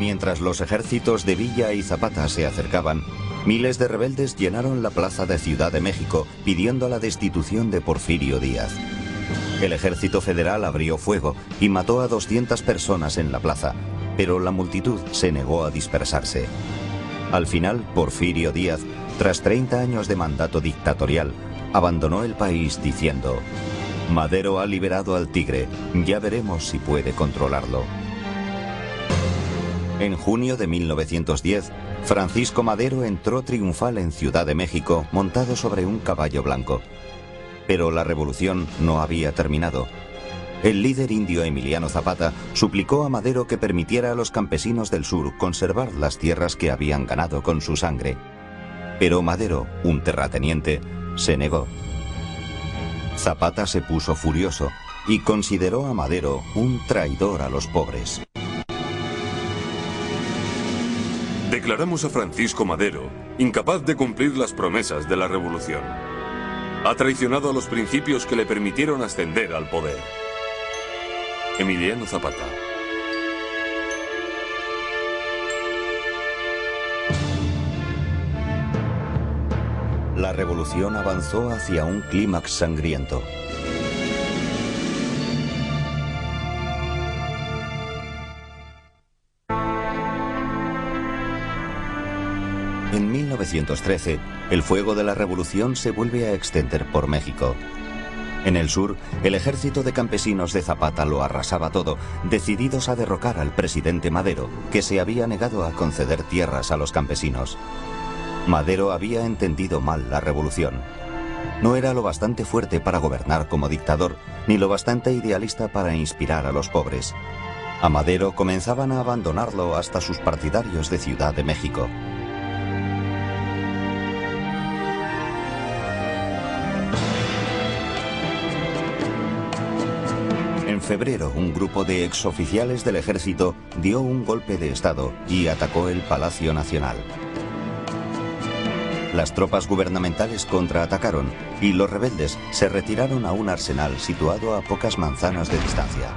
Mientras los ejércitos de Villa y Zapata se acercaban, miles de rebeldes llenaron la plaza de Ciudad de México pidiendo la destitución de Porfirio Díaz. El ejército federal abrió fuego y mató a 200 personas en la plaza, pero la multitud se negó a dispersarse. Al final, Porfirio Díaz, tras 30 años de mandato dictatorial, abandonó el país diciendo: Madero ha liberado al tigre, ya veremos si puede controlarlo. En junio de 1910, Francisco Madero entró triunfal en Ciudad de México montado sobre un caballo blanco. Pero la revolución no había terminado. El líder indio Emiliano Zapata suplicó a Madero que permitiera a los campesinos del sur conservar las tierras que habían ganado con su sangre. Pero Madero, un terrateniente, se negó. Zapata se puso furioso y consideró a Madero un traidor a los pobres. Declaramos a Francisco Madero incapaz de cumplir las promesas de la revolución. Ha traicionado a los principios que le permitieron ascender al poder. Emiliano Zapata. La revolución avanzó hacia un clímax sangriento. En 1913, el fuego de la revolución se vuelve a extender por México. En el sur, el ejército de campesinos de Zapata lo arrasaba todo, decididos a derrocar al presidente Madero, que se había negado a conceder tierras a los campesinos. Madero había entendido mal la revolución. No era lo bastante fuerte para gobernar como dictador, ni lo bastante idealista para inspirar a los pobres. A Madero comenzaban a abandonarlo hasta sus partidarios de Ciudad de México. En febrero, un grupo de exoficiales del ejército dio un golpe de estado y atacó el Palacio Nacional. Las tropas gubernamentales contraatacaron y los rebeldes se retiraron a un arsenal situado a pocas manzanas de distancia.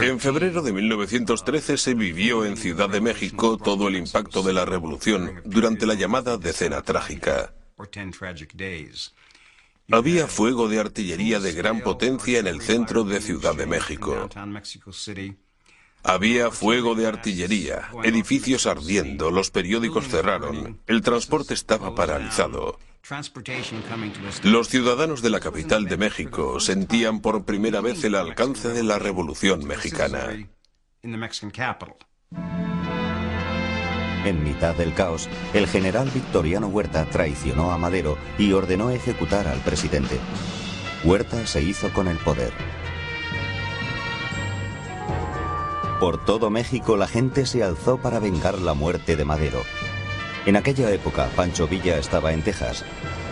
En febrero de 1913 se vivió en Ciudad de México todo el impacto de la revolución durante la llamada Decena Trágica. Había fuego de artillería de gran potencia en el centro de Ciudad de México. Había fuego de artillería, edificios ardiendo, los periódicos cerraron, el transporte estaba paralizado. Los ciudadanos de la capital de México sentían por primera vez el alcance de la Revolución Mexicana. En mitad del caos, el general Victoriano Huerta traicionó a Madero y ordenó ejecutar al presidente. Huerta se hizo con el poder. Por todo México la gente se alzó para vengar la muerte de Madero. En aquella época, Pancho Villa estaba en Texas.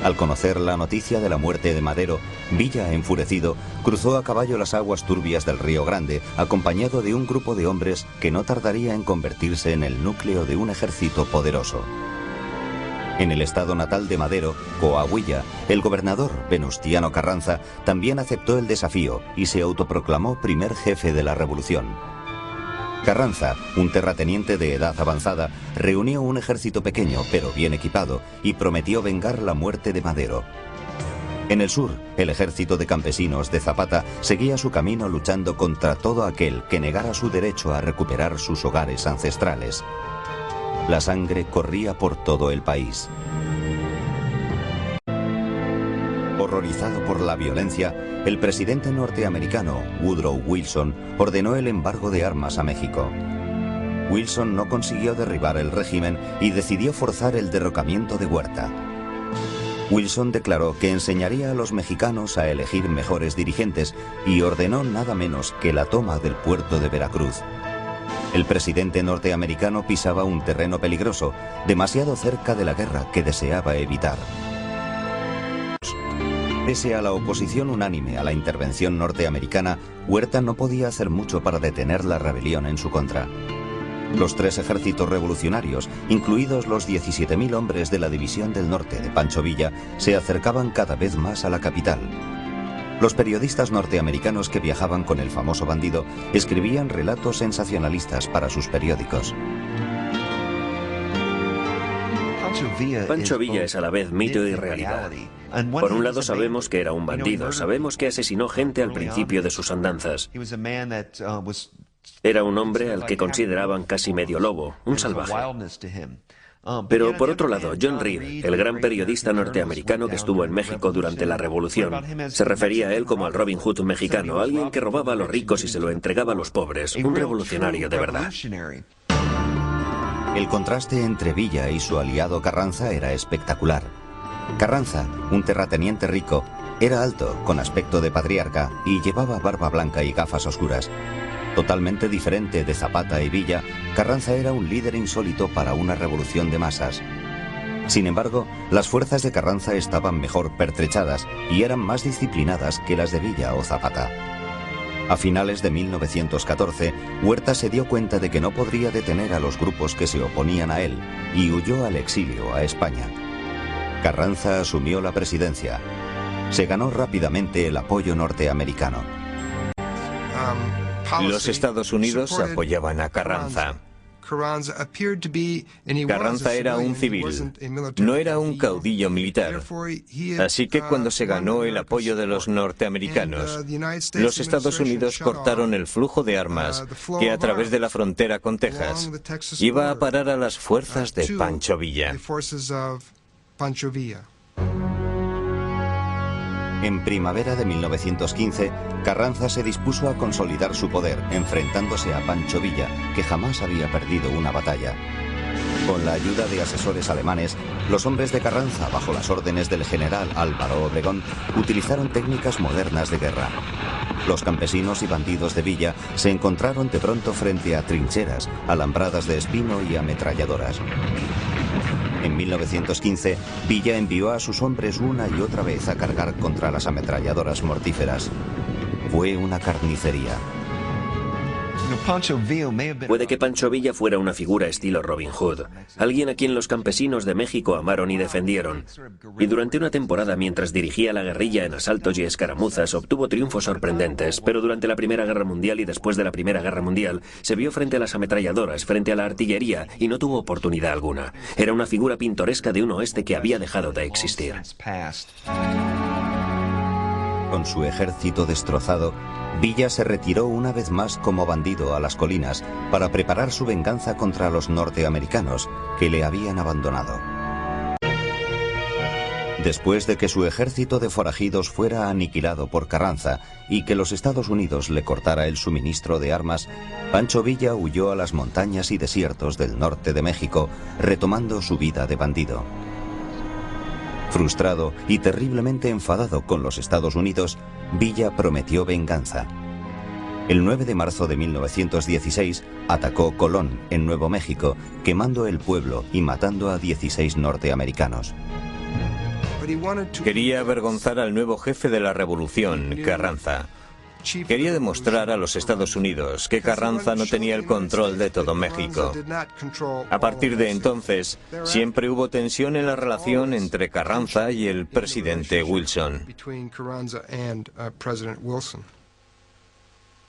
Al conocer la noticia de la muerte de Madero, Villa, enfurecido, cruzó a caballo las aguas turbias del Río Grande, acompañado de un grupo de hombres que no tardaría en convertirse en el núcleo de un ejército poderoso. En el estado natal de Madero, Coahuila, el gobernador Venustiano Carranza también aceptó el desafío y se autoproclamó primer jefe de la revolución. Carranza, un terrateniente de edad avanzada, reunió un ejército pequeño pero bien equipado y prometió vengar la muerte de Madero. En el sur, el ejército de campesinos de Zapata seguía su camino luchando contra todo aquel que negara su derecho a recuperar sus hogares ancestrales. La sangre corría por todo el país. Horrorizado por la violencia, el presidente norteamericano Woodrow Wilson ordenó el embargo de armas a México. Wilson no consiguió derribar el régimen y decidió forzar el derrocamiento de Huerta. Wilson declaró que enseñaría a los mexicanos a elegir mejores dirigentes y ordenó nada menos que la toma del puerto de Veracruz. El presidente norteamericano pisaba un terreno peligroso, demasiado cerca de la guerra que deseaba evitar. Pese a la oposición unánime a la intervención norteamericana, Huerta no podía hacer mucho para detener la rebelión en su contra. Los tres ejércitos revolucionarios, incluidos los 17.000 hombres de la División del Norte de Pancho Villa, se acercaban cada vez más a la capital. Los periodistas norteamericanos que viajaban con el famoso bandido escribían relatos sensacionalistas para sus periódicos. Pancho Villa es a la vez mito y realidad. Por un lado sabemos que era un bandido, sabemos que asesinó gente al principio de sus andanzas. Era un hombre al que consideraban casi medio lobo, un salvaje. Pero por otro lado, John Reed, el gran periodista norteamericano que estuvo en México durante la Revolución, se refería a él como al Robin Hood mexicano, alguien que robaba a los ricos y se lo entregaba a los pobres, un revolucionario de verdad. El contraste entre Villa y su aliado Carranza era espectacular. Carranza, un terrateniente rico, era alto, con aspecto de patriarca y llevaba barba blanca y gafas oscuras. Totalmente diferente de Zapata y Villa, Carranza era un líder insólito para una revolución de masas. Sin embargo, las fuerzas de Carranza estaban mejor pertrechadas y eran más disciplinadas que las de Villa o Zapata. A finales de 1914, Huerta se dio cuenta de que no podría detener a los grupos que se oponían a él y huyó al exilio a España. Carranza asumió la presidencia. Se ganó rápidamente el apoyo norteamericano. Los Estados Unidos apoyaban a Carranza. Carranza era un civil, no era un caudillo militar. Así que cuando se ganó el apoyo de los norteamericanos, los Estados Unidos cortaron el flujo de armas que a través de la frontera con Texas iba a parar a las fuerzas de Pancho Villa. En primavera de 1915, Carranza se dispuso a consolidar su poder, enfrentándose a Pancho Villa, que jamás había perdido una batalla. Con la ayuda de asesores alemanes, los hombres de Carranza, bajo las órdenes del general Álvaro Obregón, utilizaron técnicas modernas de guerra. Los campesinos y bandidos de Villa se encontraron de pronto frente a trincheras, alambradas de espino y ametralladoras. En 1915, Villa envió a sus hombres una y otra vez a cargar contra las ametralladoras mortíferas. Fue una carnicería. Puede que Pancho Villa fuera una figura estilo Robin Hood, alguien a quien los campesinos de México amaron y defendieron. Y durante una temporada, mientras dirigía la guerrilla en asaltos y escaramuzas, obtuvo triunfos sorprendentes, pero durante la Primera Guerra Mundial y después de la Primera Guerra Mundial, se vio frente a las ametralladoras, frente a la artillería, y no tuvo oportunidad alguna. Era una figura pintoresca de un oeste que había dejado de existir. Con su ejército destrozado, Villa se retiró una vez más como bandido a las colinas para preparar su venganza contra los norteamericanos que le habían abandonado. Después de que su ejército de forajidos fuera aniquilado por Carranza y que los Estados Unidos le cortara el suministro de armas, Pancho Villa huyó a las montañas y desiertos del norte de México, retomando su vida de bandido. Frustrado y terriblemente enfadado con los Estados Unidos, Villa prometió venganza. El 9 de marzo de 1916 atacó Colón, en Nuevo México, quemando el pueblo y matando a 16 norteamericanos. Quería avergonzar al nuevo jefe de la revolución, Carranza. Quería demostrar a los Estados Unidos que Carranza no tenía el control de todo México. A partir de entonces, siempre hubo tensión en la relación entre Carranza y el presidente Wilson.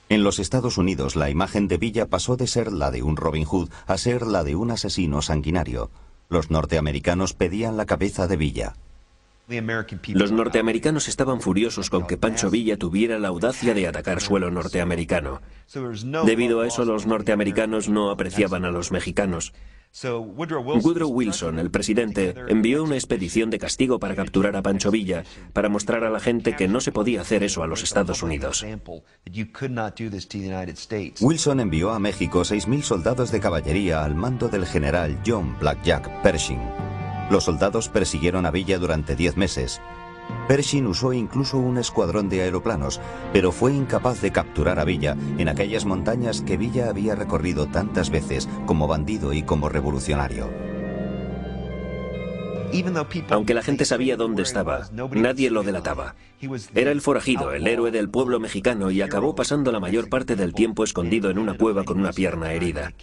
En los Estados Unidos, la imagen de Villa pasó de ser la de un Robin Hood a ser la de un asesino sanguinario. Los norteamericanos pedían la cabeza de Villa. Los norteamericanos estaban furiosos con que Pancho Villa tuviera la audacia de atacar suelo norteamericano. Debido a eso, los norteamericanos no apreciaban a los mexicanos. Woodrow Wilson, el presidente, envió una expedición de castigo para capturar a Pancho Villa, para mostrar a la gente que no se podía hacer eso a los Estados Unidos. Wilson envió a México 6.000 soldados de caballería al mando del general John Blackjack Pershing. Los soldados persiguieron a Villa durante 10 meses. Pershing usó incluso un escuadrón de aeroplanos, pero fue incapaz de capturar a Villa en aquellas montañas que Villa había recorrido tantas veces como bandido y como revolucionario. Aunque la gente sabía dónde estaba, nadie lo delataba. Era el forajido, el héroe del pueblo mexicano, y acabó pasando la mayor parte del tiempo escondido en una cueva con una pierna herida.